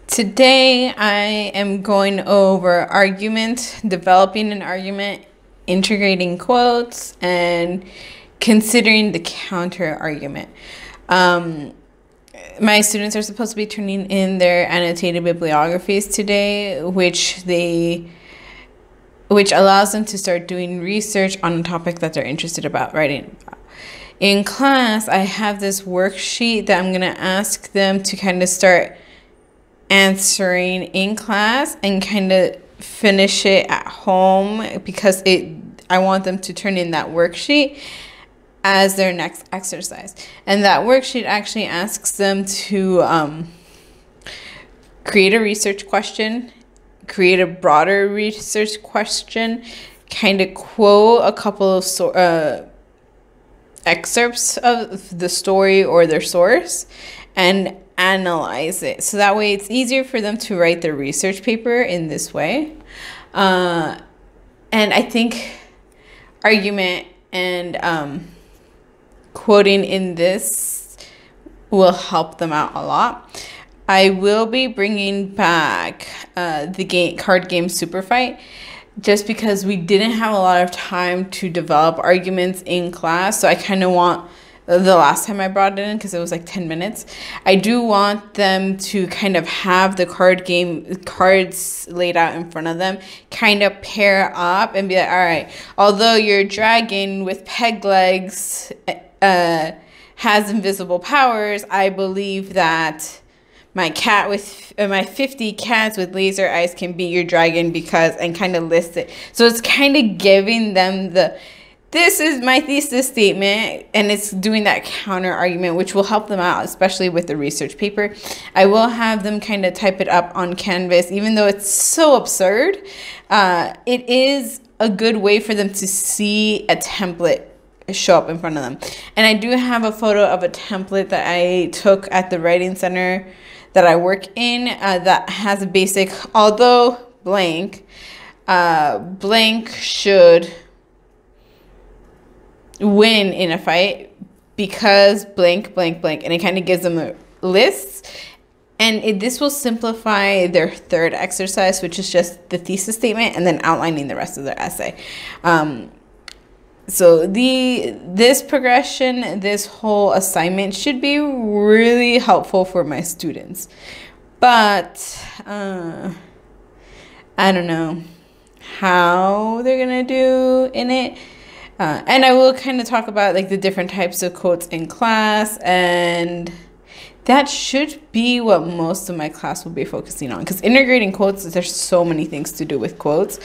Today I am going over argument, developing an argument, integrating quotes, and considering the counter argument. My students are supposed to be turning in their annotated bibliographies today, which allows them to start doing research on a topic that they're interested about writing about. In class, I have this worksheet that I'm going to ask them to kind of start answering in class and kind of finish it at home, because I want them to turn in that worksheet as their next exercise. And that worksheet actually asks them to create a research question, create a broader research question, kind of quote a couple of excerpts of the story or their source, and analyze it. So that way it's easier for them to write their research paper in this way. And I think argument and quoting in this will help them out a lot. I will be bringing back the card game Super Fight, just because we didn't have a lot of time to develop arguments in class. So I kind of want, the last time I brought it in, because it was like 10 minutes, I do want them to kind of have the cards laid out in front of them, kind of pair up and be like, all right, although your dragon with peg legs has invisible powers, I believe that my cat with my 50 cats with laser eyes can beat your dragon because, and kind of list it. So it's kind of giving them this is my thesis statement, and it's doing that counter argument, which will help them out, especially with the research paper. I will have them kind of type it up on Canvas, even though it's so absurd. It is a good way for them to see a template show up in front of them. And I do have a photo of a template that I took at the writing center that I work in that has a basic, although blank should win in a fight because blank, and it kind of gives them a list. And this will simplify their third exercise, which is just the thesis statement and then outlining the rest of their essay. So this progression, this whole assignment should be really helpful for my students. But I don't know how they're gonna do in it. And I will kind of talk about like the different types of quotes in class, and that should be what most of my class will be focusing on, because integrating quotes, there's so many things to do with quotes.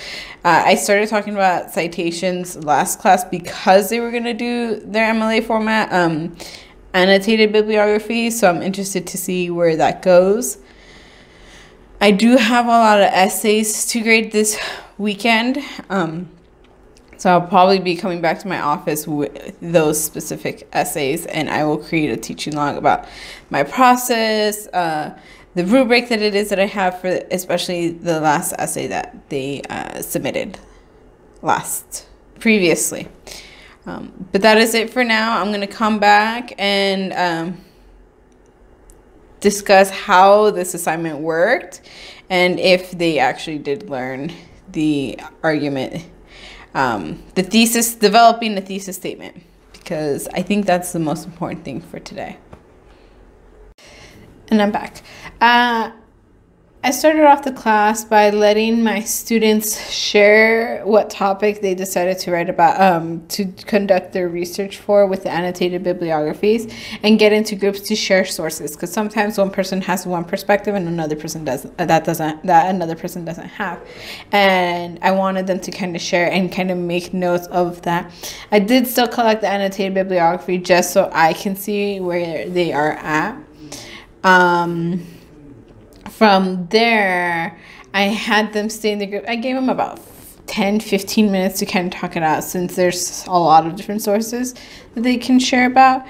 I started talking about citations last class because they were going to do their MLA format, annotated bibliography, so I'm interested to see where that goes. I do have a lot of essays to grade this weekend. So I'll probably be coming back to my office with those specific essays, and I will create a teaching log about my process, the rubric that it is that I have for especially the last essay that they submitted previously. But that is it for now. I'm going to come back and discuss how this assignment worked and if they actually did learn the argument. The thesis, developing the thesis statement, because I think that's the most important thing for today. And I'm back. I started off the class by letting my students share what topic they decided to write about, to conduct their research for with the annotated bibliographies, and get into groups to share sources, because sometimes one person has one perspective and another person doesn't, that another person doesn't have. And I wanted them to kind of share and kind of make notes of that. I did still collect the annotated bibliography just so I can see where they are at. From there, I had them stay in the group. I gave them about 10-15 minutes to kind of talk it out, since there's a lot of different sources that they can share about.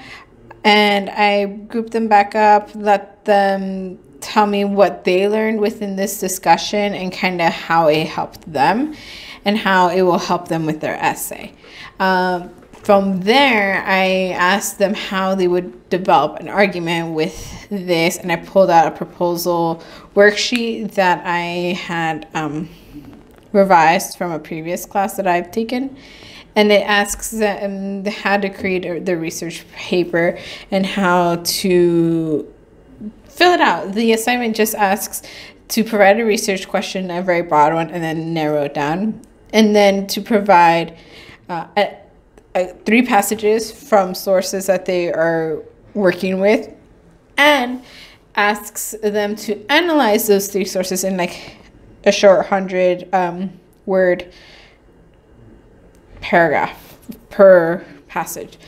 And I grouped them back up, let them tell me what they learned within this discussion and kind of how it helped them and how it will help them with their essay. From there, I asked them how they would develop an argument with this, and I pulled out a proposal worksheet that I had revised from a previous class that I've taken. And it asks them how to create the research paper and how to fill it out. The assignment just asks to provide a research question, a very broad one, and then narrow it down. And then to provide 3 passages from sources that they are working with, and asks them to analyze those 3 sources in like a short 100-word paragraph per passage.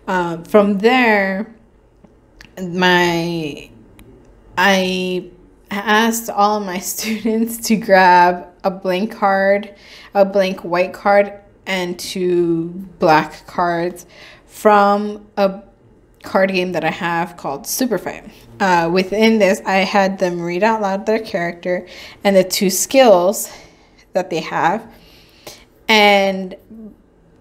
From there, I asked all of my students to grab a blank white card, and 2 black cards from a card game that I have called Super Fight. Within this, I had them read out loud their character and the 2 skills that they have, and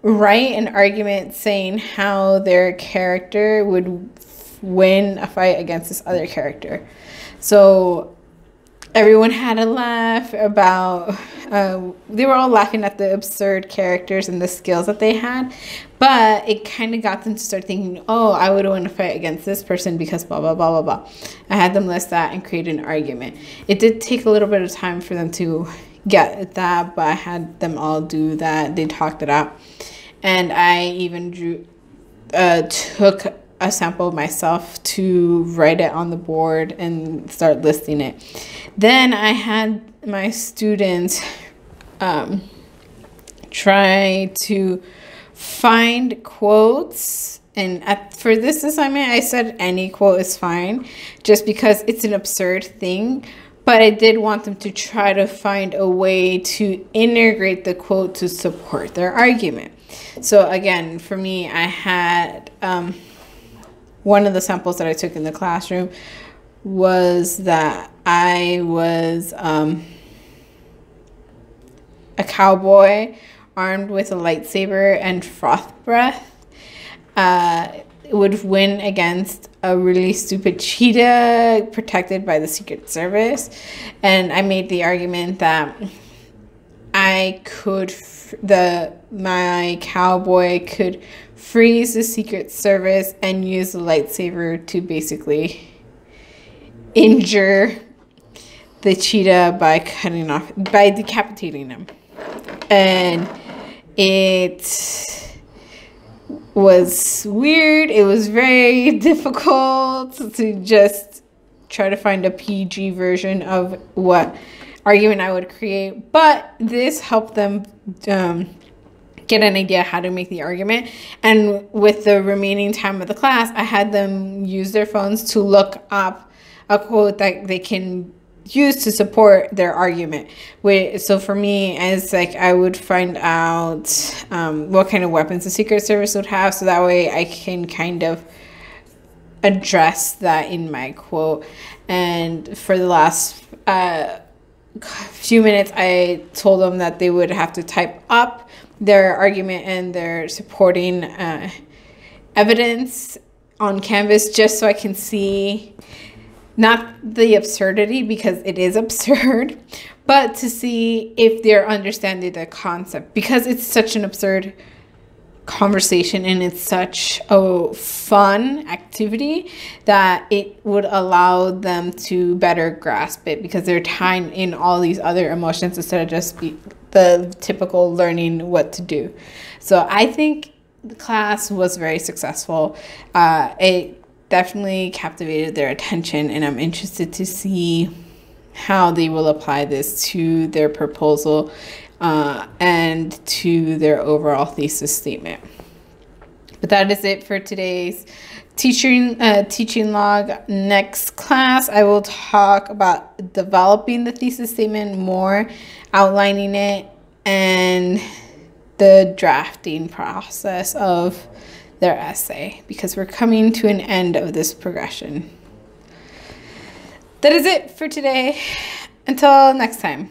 write an argument saying how their character would win a fight against this other character. So everyone had a laugh about, they were all laughing at the absurd characters and the skills that they had, but it kind of got them to start thinking, oh, I would win a fight against this person because blah, blah, blah, blah, blah. I had them list that and create an argument. It did take a little bit of time for them to get that, but I had them all do that. They talked it out. And I even took a sample of myself to write it on the board and start listing it. Then I had my students try to find quotes, and for this assignment I said any quote is fine just because it's an absurd thing, but I did want them to try to find a way to integrate the quote to support their argument. So again, for me, I had one of the samples that I took in the classroom was that I was a cowboy armed with a lightsaber and froth breath. Would win against a really stupid cheetah protected by the Secret Service. And I made the argument that I could, my cowboy could freeze the Secret Service and use the lightsaber to basically injure the cheetah by decapitating him. And it was weird. It was very difficult to just try to find a PG version of what argument I would create, but this helped them get an idea how to make the argument. And with the remaining time of the class, I had them use their phones to look up a quote that they can use to support their argument. So for me, it's like I would find out what kind of weapons the Secret Service would have, so that way I can kind of address that in my quote. And for the last few minutes, I told them that they would have to type up their argument and their supporting evidence on Canvas, just so I can see not the absurdity, because it is absurd, but to see if they're understanding the concept, because it's such an absurd conversation and it's such a fun activity that it would allow them to better grasp it, because they're tying in all these other emotions instead of just the typical learning what to do. So I think the class was very successful. It definitely captivated their attention, and I'm interested to see how they will apply this to their proposal and to their overall thesis statement. But that is it for today's teaching log. Next class, I will talk about developing the thesis statement more, outlining it, and the drafting process of their essay, because we're coming to an end of this progression. That is it for today. Until next time.